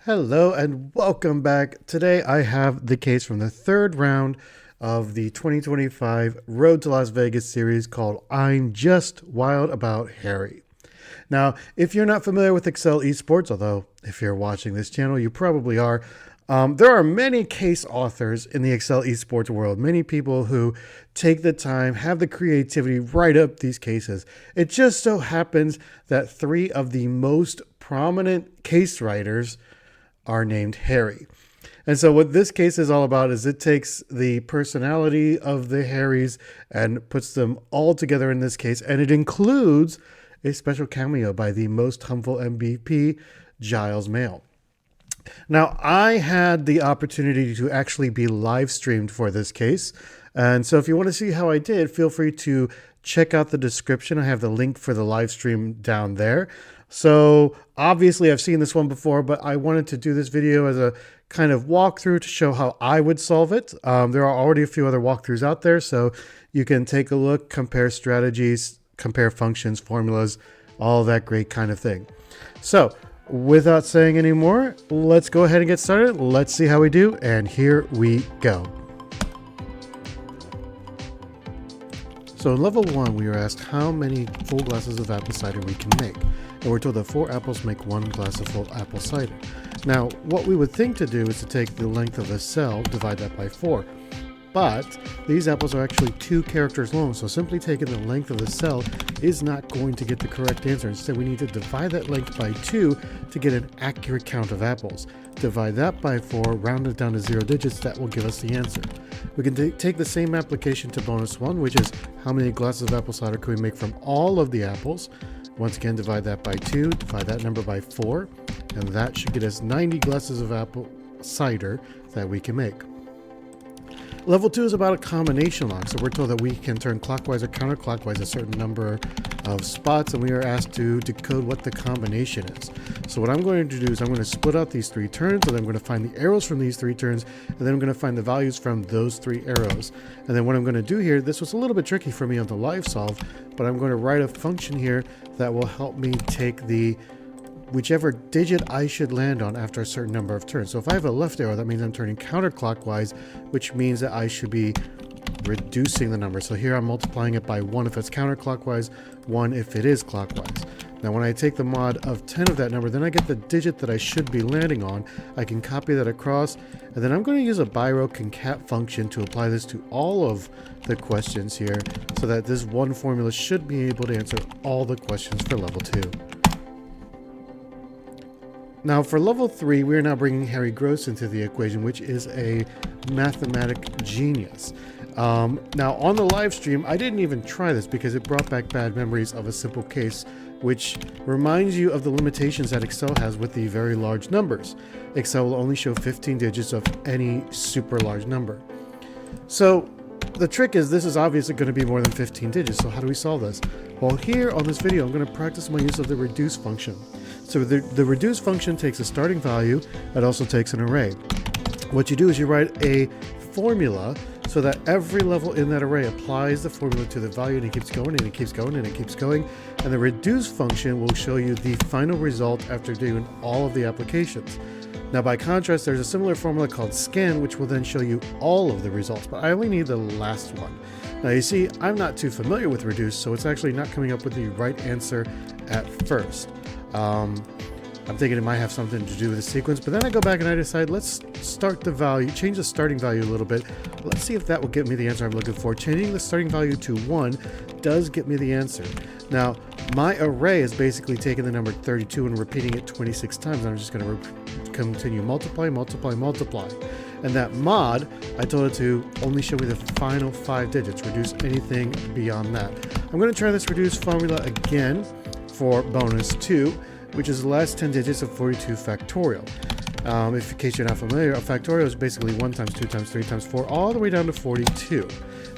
Hello and welcome back. Today I have the case from the third round of the 2025 Road to Las Vegas series called I'm Just Wild About Harry. Now, if you're not familiar with Excel Esports, although if you're watching this channel, you probably are, there are many case authors in the Excel Esports world, many people who take the time, have the creativity, write up these cases. It just so happens that three of the most prominent case writers are named Harry. And so what this case is all about is it takes the personality of the Harrys and puts them all together in this case. And it includes a special cameo by the most humble MVP, Giles Mail. Now, I had the opportunity to actually be live streamed for this case. And so if you want to see how I did, feel free to check out the description. I have the link for the live stream down there. So obviously I've seen this one before, but I wanted to do this video as a kind of walkthrough to show how I would solve it. There are already a few other walkthroughs out there, so you can take a look, compare strategies, compare functions, formulas, all that great kind of thing. So without saying any more, let's go ahead and get started. Let's see how we do, and here we go. So in level 1, we are asked how many full glasses of apple cider we can make. And we're told that 4 apples make 1 glass of full apple cider. Now, what we would think to do is to take the length of a cell, divide that by 4. But these apples are actually 2 characters long, so simply taking the length of the cell is not going to get the correct answer. Instead, we need to divide that length by 2 to get an accurate count of apples. Divide that by 4, round it down to 0 digits, that will give us the answer. We can take the same application to bonus 1, which is how many glasses of apple cider can we make from all of the apples. Once again, divide that by 2, divide that number by 4, and that should get us 90 glasses of apple cider that we can make. Level 2 is about a combination lock, so we're told that we can turn clockwise or counterclockwise a certain number of spots, and we are asked to decode what the combination is. So what I'm going to do is I'm going to split out these 3 turns, and then I'm going to find the arrows from these 3 turns, and then I'm going to find the values from those 3 arrows. And then what I'm going to do here, this was a little bit tricky for me on the live solve, but I'm going to write a function here that will help me take the whichever digit I should land on after a certain number of turns. So if I have a left arrow, that means I'm turning counterclockwise, which means that I should be reducing the number. So here I'm multiplying it by 1 if it's counterclockwise, 1 if it is clockwise. Now when I take the mod of 10 of that number, then I get the digit that I should be landing on. I can copy that across, and then I'm going to use a biro concat function to apply this to all of the questions here, so that this one formula should be able to answer all the questions for level 2. Now for level 3, we are now bringing Harry Gross into the equation, which is a mathematic genius. Now on the live stream, I didn't even try this because it brought back bad memories of a simple case, which reminds you of the limitations that Excel has with the very large numbers. Excel will only show 15 digits of any super large number. So the trick is this is obviously going to be more than 15 digits, so how do we solve this? Well, here on this video, I'm going to practice my use of the reduce function. So the reduce function takes a starting value, it also takes an array. What you do is you write a formula so that every level in that array applies the formula to the value, and it keeps going and it keeps going and it keeps going. And the reduce function will show you the final result after doing all of the applications. Now by contrast, there's a similar formula called scan, which will then show you all of the results, but I only need the last one. Now you see, I'm not too familiar with reduce, so it's actually not coming up with the right answer at first. I'm thinking it might have something to do with the sequence, but then I go back and I decide, let's start the value, change the starting value a little bit. Let's see if that will get me the answer I'm looking for. Changing the starting value to 1 does get me the answer. Now, my array is basically taking the number 32 and repeating it 26 times. I'm just going to continue multiply, multiply, multiply. And that mod, I told it to only show me the final 5 digits, reduce anything beyond that. I'm going to try this reduce formula again for bonus 2, which is the last 10 digits of 42 factorial. In case you're not familiar, a factorial is basically 1 times 2 times 3 times 4, all the way down to 42.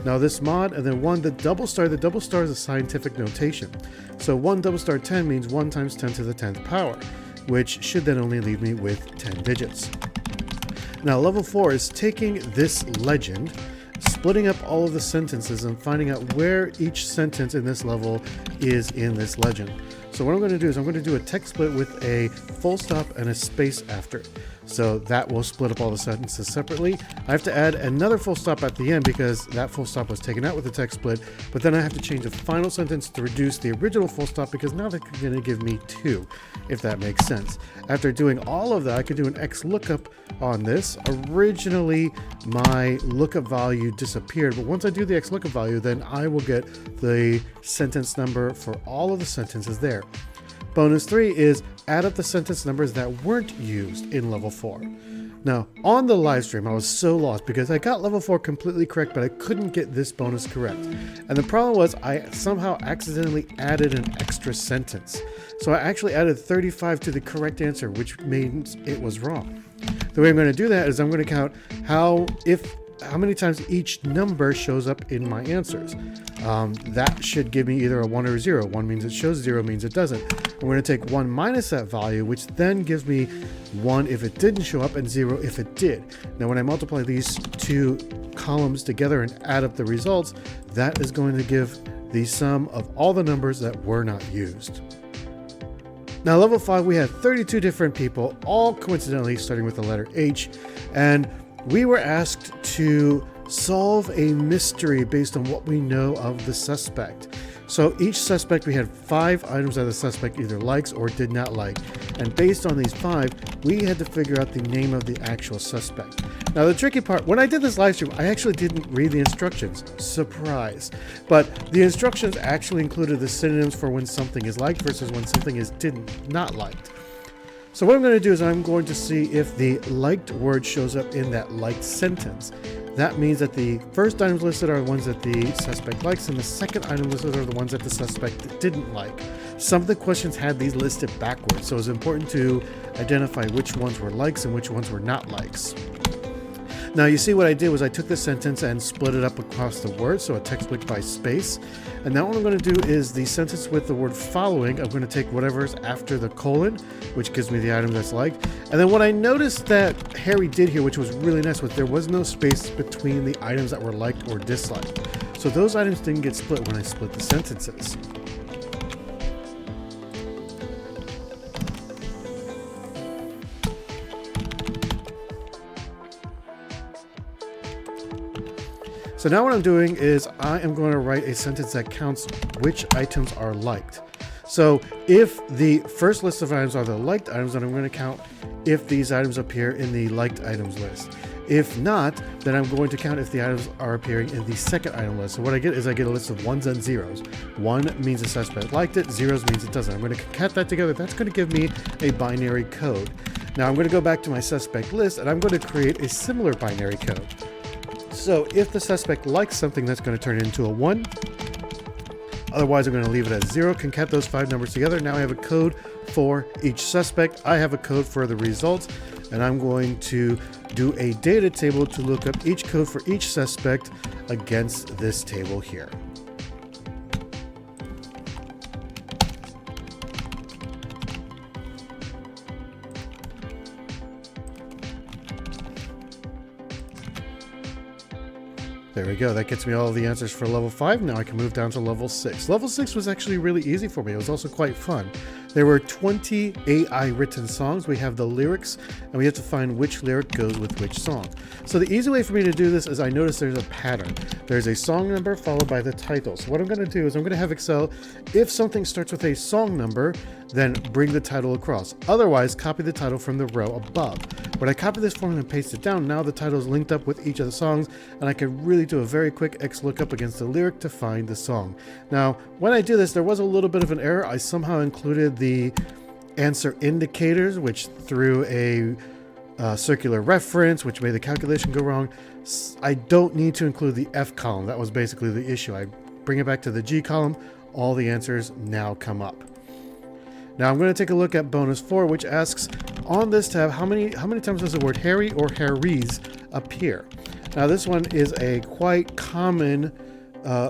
Now this mod, and then 1, the double star is a scientific notation. So 1 double star 10 means 1 times 10 to the 10th power, which should then only leave me with 10 digits. Now level 4 is taking this legend, splitting up all of the sentences and finding out where each sentence in this level is in this legend. So what I'm going to do is I'm going to do a text split with a full stop and a space after it. So that will split up all the sentences separately. I have to add another full stop at the end because that full stop was taken out with the text split, but then I have to change the final sentence to reduce the original full stop because now they're going to give me 2, if that makes sense. After doing all of that, I could do an XLOOKUP on this. Originally, my lookup value disappeared, but once I do the XLOOKUP value, then I will get the sentence number for all of the sentences there. Bonus 3 is add up the sentence numbers that weren't used in level 4. Now, on the live stream, I was so lost because I got level 4 completely correct, but I couldn't get this bonus correct. And the problem was I somehow accidentally added an extra sentence. So I actually added 35 to the correct answer, which means it was wrong. The way I'm going to do that is I'm going to count how many times each number shows up in my answers. That should give me either a 1 or a 0. 1 means it shows, 0 means it doesn't. I'm going to take 1 minus that value, which then gives me 1 if it didn't show up and 0 if it did. Now when I multiply these two columns together and add up the results, that is going to give the sum of all the numbers that were not used. Now level 5, we had 32 different people, all coincidentally starting with the letter H, and we were asked to solve a mystery based on what we know of the suspect. So each suspect, we had 5 items that the suspect either likes or did not like. And based on these 5, we had to figure out the name of the actual suspect. Now the tricky part, when I did this live stream, I actually didn't read the instructions. Surprise. But the instructions actually included the synonyms for when something is liked versus when something is not liked. So what I'm going to do is I'm going to see if the liked word shows up in that liked sentence. That means that the first items listed are the ones that the suspect likes, and the second item listed are the ones that the suspect didn't like. Some of the questions had these listed backwards, so it's important to identify which ones were likes and which ones were not likes. Now you see what I did was I took the sentence and split it up across the word, so a text split by space. And now what I'm going to do is the sentence with the word following, I'm going to take whatever's after the colon, which gives me the item that's liked. And then what I noticed that Harry did here, which was really nice, was there was no space between the items that were liked or disliked. So those items didn't get split when I split the sentences. So now what I'm doing is I am going to write a sentence that counts which items are liked. So if the first list of items are the liked items, then I'm going to count if these items appear in the liked items list. If not, then I'm going to count if the items are appearing in the second item list. So what I get is I get a list of ones and zeros. 1 means the suspect liked it, zeros means it doesn't. I'm going to concat that together. That's going to give me a binary code. Now I'm going to go back to my suspect list and I'm going to create a similar binary code. So if the suspect likes something, that's going to turn into a 1. Otherwise, I'm going to leave it at 0. Concat those 5 numbers together. Now I have a code for each suspect. I have a code for the results. And I'm going to do a data table to look up each code for each suspect against this table here. There we go. That gets me all of the answers for level 5. Now I can move down to level 6. Level 6 was actually really easy for me. It was also quite fun. There were 20 AI written songs. We have the lyrics, and we have to find which lyric goes with which song. So the easy way for me to do this is I notice there's a pattern. There's a song number followed by the title. So what I'm going to do is I'm going to have Excel, if something starts with a song number, then bring the title across. Otherwise, copy the title from the row above. When I copy this formula and paste it down, now the title is linked up with each of the songs, and I can really do a very quick XLOOKUP against the lyric to find the song. Now, when I do this, there was a little bit of an error. I somehow included the answer indicators, which threw a circular reference, which made the calculation go wrong. I don't need to include the F column. That was basically the issue. I bring it back to the G column. All the answers now come up. Now I'm going to take a look at bonus 4, which asks on this tab, how many times does the word Harry or Harry's appear? Now this one is a quite common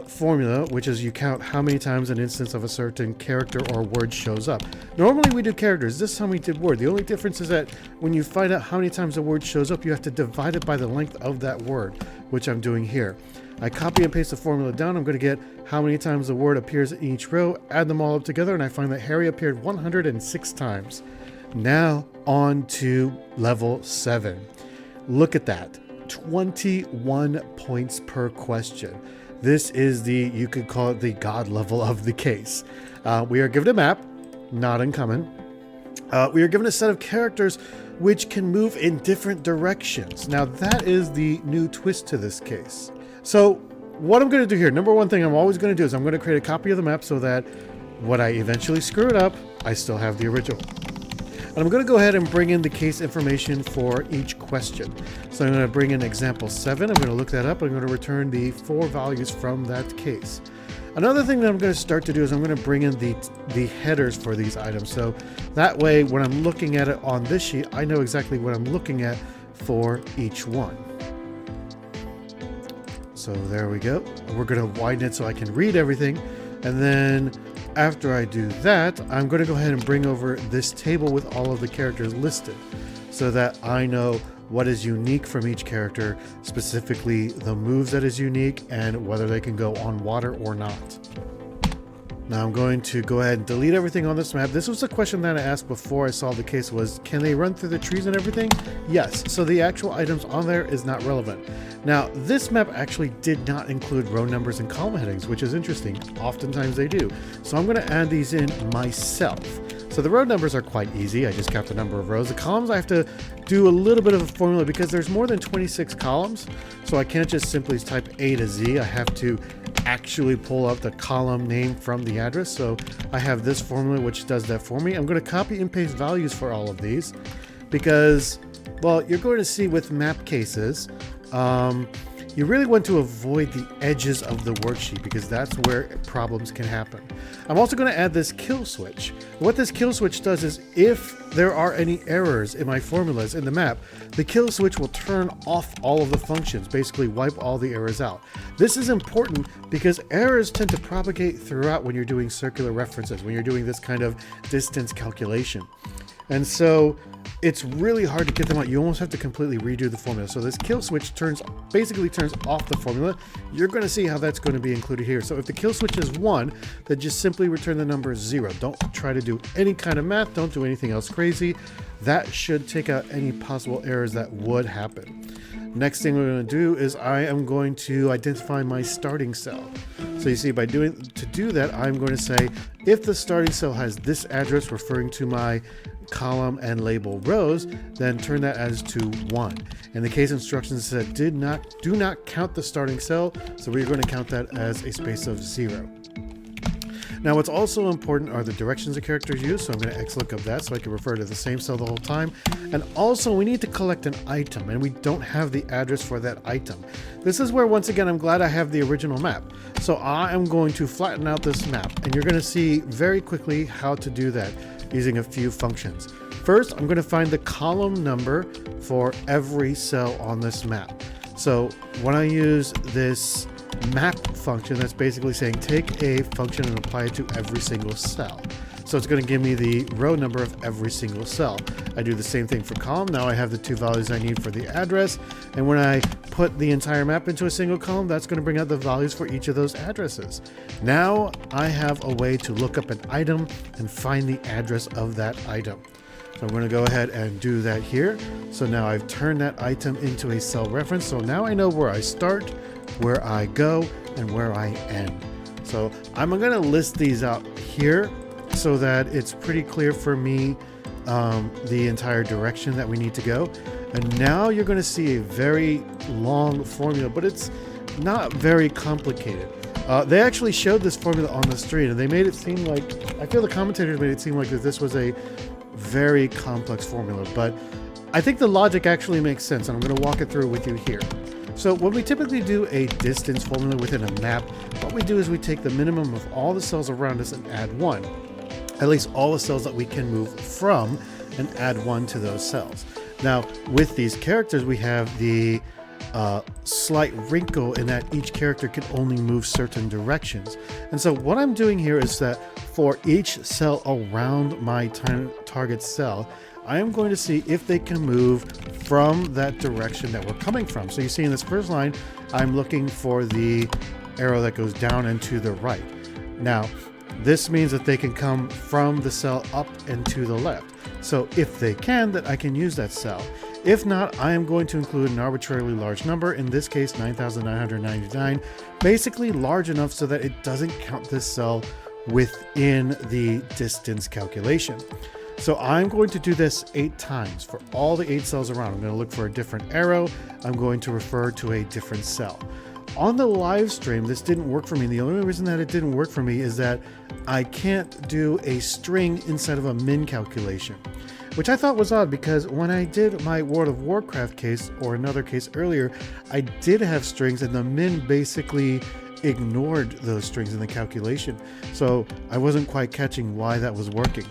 formula, which is you count how many times an instance of a certain character or word shows up. Normally we do characters. This time we did word. The only difference is that when you find out how many times a word shows up, you have to divide it by the length of that word, which I'm doing here. I copy and paste the formula down. I'm going to get how many times the word appears in each row, add them all up together, and I find that Harry appeared 106 times. Now on to level 7. Look at that. 21 points per question. This is you could call it the God level of the case. We are given a map, not uncommon. We are given a set of characters which can move in different directions. Now that is the new twist to this case. So what I'm going to do here, number one thing I'm always going to do is I'm going to create a copy of the map so that when I eventually screw it up, I still have the original. And I'm going to go ahead and bring in the case information for each question. So I'm going to bring in example 7. I'm going to look that up. I'm going to return the 4 values from that case. Another thing that I'm going to start to do is I'm going to bring in the headers for these items. So that way, when I'm looking at it on this sheet, I know exactly what I'm looking at for each one. So there we go. We're going to widen it so I can read everything. And then after I do that, I'm going to go ahead and bring over this table with all of the characters listed so that I know what is unique from each character, specifically the moves that is unique and whether they can go on water or not. Now I'm going to go ahead and delete everything on this map. This was a question that I asked before I solved the case was, can they run through the trees and everything? Yes, so the actual items on there is not relevant. Now, this map actually did not include row numbers and column headings, which is interesting. Oftentimes they do. So I'm going to add these in myself. So the row numbers are quite easy. I just count the number of rows. The columns, I have to do a little bit of a formula because there's more than 26 columns. So I can't just simply type A to Z. I have to actually pull up the column name from the address. So I have this formula which does that for me. I'm going to copy and paste values for all of these because, well, you're going to see with map cases, you really want to avoid the edges of the worksheet because that's where problems can happen. I'm also going to add this kill switch. What this kill switch does is if there are any errors in my formulas in the map, the kill switch will turn off all of the functions, basically wipe all the errors out. This is important because errors tend to propagate throughout when you're doing circular references, when you're doing this kind of distance calculation. And so it's really hard to get them out. You almost have to completely redo the formula. So this kill switch basically turns off the formula. You're going to see how that's going to be included here. So if the kill switch is 1, then just simply return the number 0. Don't try to do any kind of math. Don't do anything else crazy. That should take out any possible errors that would happen. Next thing we're going to do is I am going to identify my starting cell. So you see, to do that, I'm going to say if the starting cell has this address referring to my column and label rows, then turn that as to 1. And the case instructions said do not count the starting cell, so we're going to count that as a space of 0. Now what's also important are the directions the characters use, so I'm going to XLOOKUP that so I can refer to the same cell the whole time. And also we need to collect an item, and we don't have the address for that item. This is where, once again, I'm glad I have the original map. So I am going to flatten out this map, and you're going to see very quickly how to do that using a few functions. First, I'm going to find the column number for every cell on this map. So when I use this map function, that's basically saying take a function and apply it to every single cell. So it's going to give me the row number of every single cell. I do the same thing for column. Now I have the 2 values I need for the address. And when I put the entire map into a single column, that's going to bring out the values for each of those addresses. Now I have a way to look up an item and find the address of that item. So I'm going to go ahead and do that here. So now I've turned that item into a cell reference. So now I know where I start, where I go, and where I end. So I'm going to list these out here so that it's pretty clear for me the entire direction that we need to go. And now you're going to see a very long formula, but it's not very complicated. They actually showed this formula on the screen, and they made it seem like, I feel the commentators made it seem like that this was a very complex formula, but I think the logic actually makes sense, and I'm going to walk it through with you here. So when we typically do a distance formula within a map, what we do is we take the minimum of all the cells around us and add 1. At least all the cells that we can move from, and add 1 to those cells. Now with these characters, we have the slight wrinkle in that each character can only move certain directions. And so what I'm doing here is that for each cell around my target cell, I am going to see if they can move from that direction that we're coming from. So you see in this first line, I'm looking for the arrow that goes down and to the right. Now, this means that they can come from the cell up and to the left. So if they can, then I can use that cell. If not, I am going to include an arbitrarily large number, in this case 9,999, basically large enough so that it doesn't count this cell within the distance calculation. So I'm going to do this 8 times for all the 8 cells around. I'm going to look for a different arrow. I'm going to refer to a different cell. On the live stream, this didn't work for me. The only reason that it didn't work for me is that I can't do a string inside of a min calculation, which I thought was odd because when I did my World of Warcraft case or another case earlier, I did have strings and the min basically ignored those strings in the calculation. So I wasn't quite catching why that was working.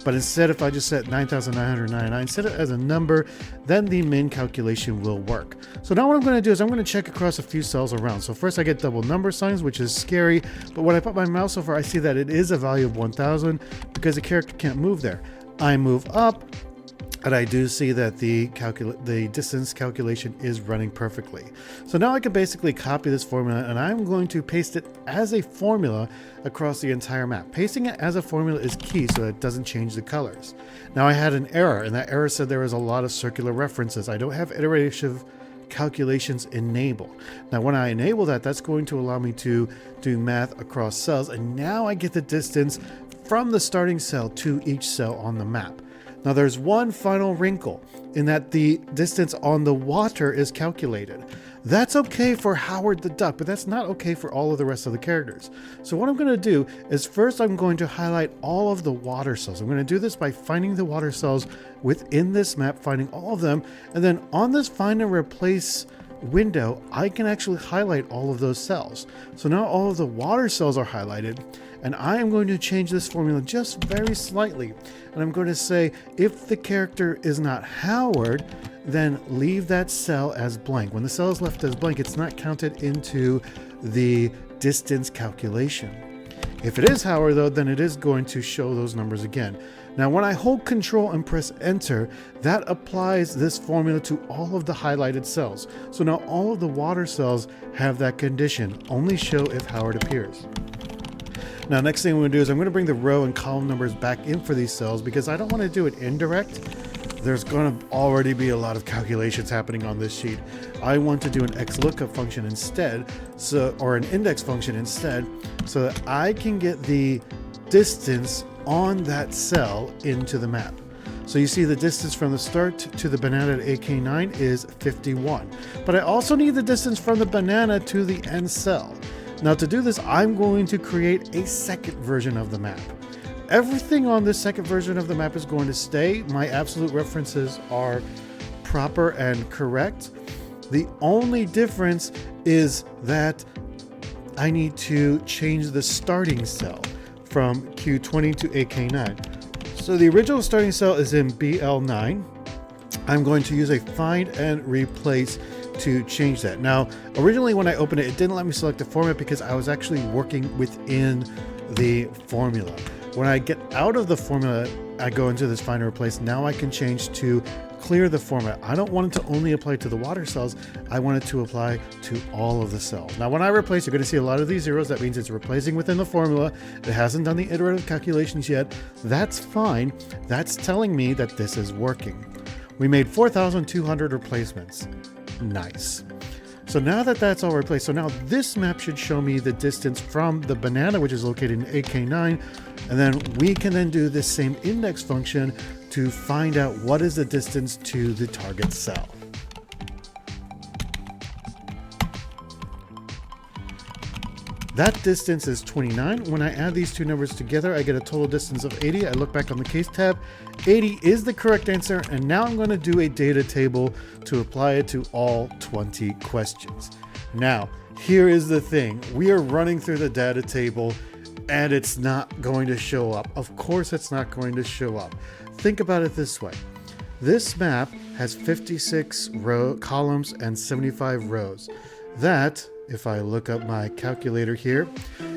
But instead, if I just set 9,999, set it as a number, then the min calculation will work. So now what I'm going to do is I'm going to check across a few cells around. So first I get double number signs, which is scary. But when I put my mouse over, I see that it is a value of 1,000 because the character can't move there. I move up, and I do see that the distance calculation is running perfectly. So now I can basically copy this formula, and I'm going to paste it as a formula across the entire map. Pasting it as a formula is key so that it doesn't change the colors. Now I had an error, and that error said there was a lot of circular references. I don't have iterative calculations enabled. Now when I enable that, that's going to allow me to do math across cells, and now I get the distance from the starting cell to each cell on the map. Now there's one final wrinkle in that the distance on the water is calculated. That's okay for Howard the Duck, but that's not okay for all of the rest of the characters. So what I'm going to do is first I'm going to highlight all of the water cells. I'm going to do this by finding the water cells within this map, finding all of them, and then on this find and replace window, I can actually highlight all of those cells. So now all of the water cells are highlighted, and I am going to change this formula just very slightly. And I'm going to say, if the character is not Howard, then leave that cell as blank. When the cell is left as blank, it's not counted into the distance calculation. If it is Howard though, then it is going to show those numbers again. Now when I hold Control and press Enter, that applies this formula to all of the highlighted cells. So now all of the water cells have that condition, only show if Howard appears. Now next thing I'm going to do is I'm going to bring the row and column numbers back in for these cells because I don't want to do it indirect. There's going to already be a lot of calculations happening on this sheet. I want to do an XLOOKUP function instead, or an index function instead, so that I can get the distance on that cell into the map. So you see the distance from the start to the banana at AK9 is 51. But I also need the distance from the banana to the end cell. Now to do this, I'm going to create a second version of the map. Everything on this second version of the map is going to stay. My absolute references are proper and correct. The only difference is that I need to change the starting cell from Q20 to AK9. So the original starting cell is in BL9. I'm going to use a find and replace to change that. Now, originally when I opened it, it didn't let me select the format because I was actually working within the formula. When I get out of the formula, I go into this find and replace. Now I can change to clear the format. I don't want it to only apply to the water cells. I want it to apply to all of the cells. Now, when I replace, you're going to see a lot of these zeros. That means it's replacing within the formula. It hasn't done the iterative calculations yet. That's fine. That's telling me that this is working. We made 4,200 replacements. Nice. So now that that's all replaced, so now this map should show me the distance from the banana, which is located in AK9, and then we can then do this same index function to find out what is the distance to the target cell. That distance is 29. When I add these two numbers together, I get a total distance of 80. I look back on the case tab. 80 is the correct answer, and now I'm going to do a data table to apply it to all 20 questions. Now, here is the thing. We are running through the data table, and it's not going to show up. Of course, it's not going to show up. Think about it this way. This map has 56 columns and 75 rows. That, if I look up my calculator here,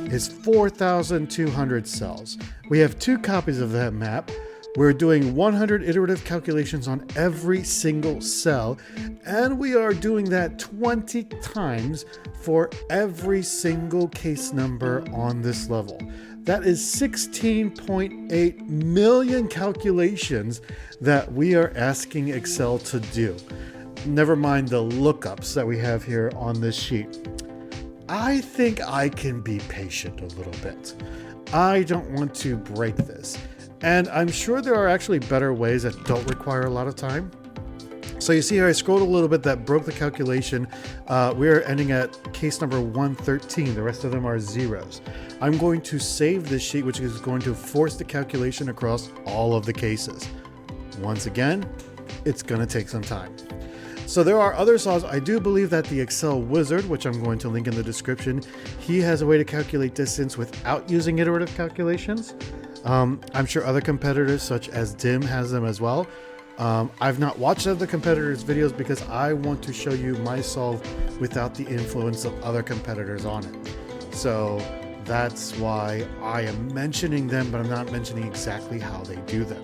is 4,200 cells. We have 2 copies of that map. We're doing 100 iterative calculations on every single cell, and we are doing that 20 times for every single case number on this level. That is 16.8 million calculations that we are asking Excel to do. Never mind the lookups that we have here on this sheet. I think I can be patient a little bit. I don't want to break this. And I'm sure there are actually better ways that don't require a lot of time. So you see here, I scrolled a little bit, that broke the calculation. We're ending at case number 113. The rest of them are zeros. I'm going to save this sheet, which is going to force the calculation across all of the cases. Once again, it's going to take some time. So there are other saws. I do believe that the Excel Wizard, which I'm going to link in the description, he has a way to calculate distance without using iterative calculations. I'm sure other competitors such as Dim has them as well. I've not watched other competitors' videos because I want to show you my solve without the influence of other competitors on it. So that's why I am mentioning them, but I'm not mentioning exactly how they do them.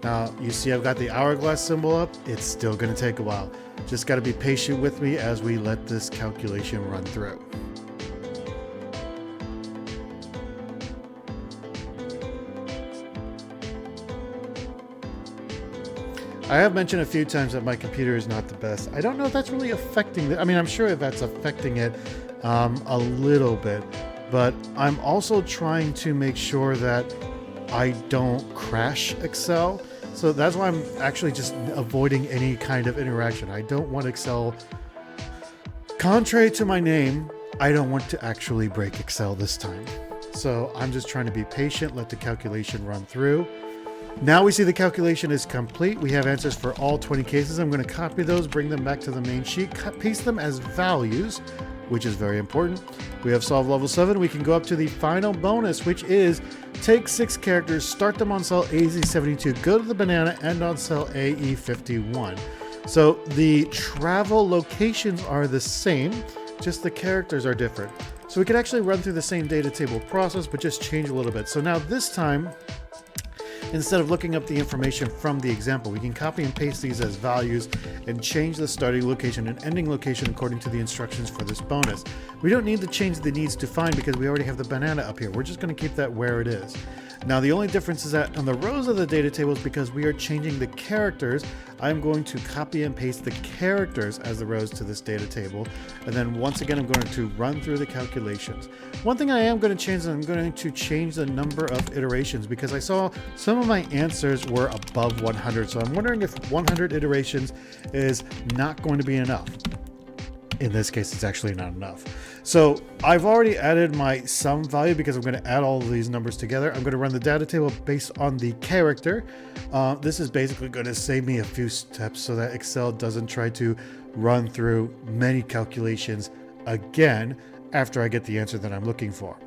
Now, you see I've got the hourglass symbol up. It's still going to take a while. Just got to be patient with me as we let this calculation run through. I have mentioned a few times that my computer is not the best. I don't know if that's really affecting it. I mean, I'm sure that's affecting it a little bit, but I'm also trying to make sure that I don't crash Excel. So that's why I'm actually just avoiding any kind of interaction. I don't want Excel, contrary to my name, I don't want to actually break Excel this time. So I'm just trying to be patient, let the calculation run through. Now we see the calculation is complete. We have answers for all 20 cases. I'm going to copy those, bring them back to the main sheet, paste them as values, which is very important. We have solved level 7. We can go up to the final bonus, which is take 6 characters, start them on cell AZ72, go to the banana, end on cell AE51. So the travel locations are the same, just the characters are different. So we can actually run through the same data table process, but just change a little bit. So now this time, instead of looking up the information from the example, we can copy and paste these as values and change the starting location and ending location according to the instructions for this bonus. We don't need to change the needs to find because we already have the banana up here. We're just going to keep that where it is. Now the only difference is that on the rows of the data tables, because we are changing the characters, I'm going to copy and paste the characters as the rows to this data table. And then once again, I'm going to run through the calculations. One thing I am going to change is I'm going to change the number of iterations because I saw some of my answers were above 100. So I'm wondering if 100 iterations is not going to be enough. In this case, it's actually not enough. So I've already added my sum value because I'm going to add all of these numbers together. I'm going to run the data table based on the character. This is basically going to save me a few steps so that Excel doesn't try to run through many calculations again after I get the answer that I'm looking for.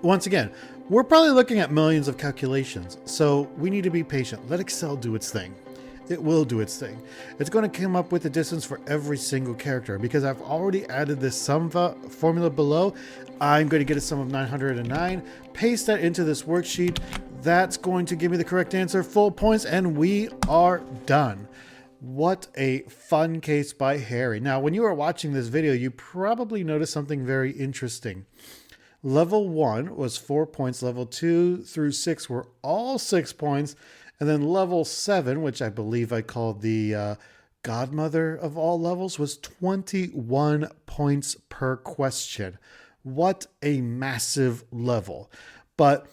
Once again, we're probably looking at millions of calculations, so we need to be patient. Let Excel do its thing. It will do its thing. It's going to come up with the distance for every single character. Because I've already added this sum formula below, I'm going to get a sum of 909, paste that into this worksheet. That's going to give me the correct answer, full points, and we are done. What a fun case by Harry. Now, when you are watching this video, you probably noticed something very interesting. Level 1 was 4 points. Level 2 through 6 were all 6 points. And then level 7, which I believe I called the godmother of all levels, was 21 points per question. What a massive level. But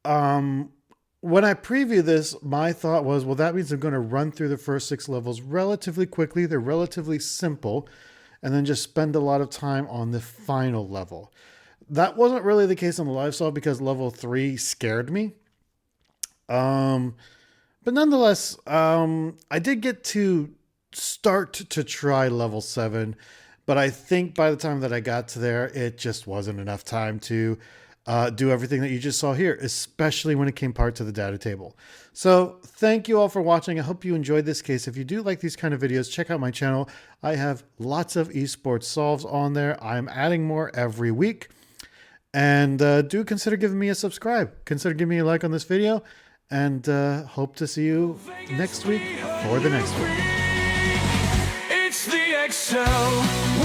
when I preview this, my thought was, well, that means I'm going to run through the first 6 levels relatively quickly. They're relatively simple. And then just spend a lot of time on the final level. That wasn't really the case on the live solve because level 3 scared me. But nonetheless, I did get to start to try level 7, but I think by the time that I got to there, it just wasn't enough time to do everything that you just saw here, especially when it came part to the data table. So thank you all for watching. I hope you enjoyed this case. If you do like these kind of videos, check out my channel. I have lots of esports solves on there. I'm adding more every week. And do consider giving me a subscribe. Consider giving me a like on this video. And hope to see you next week for the next one. It's the Excel.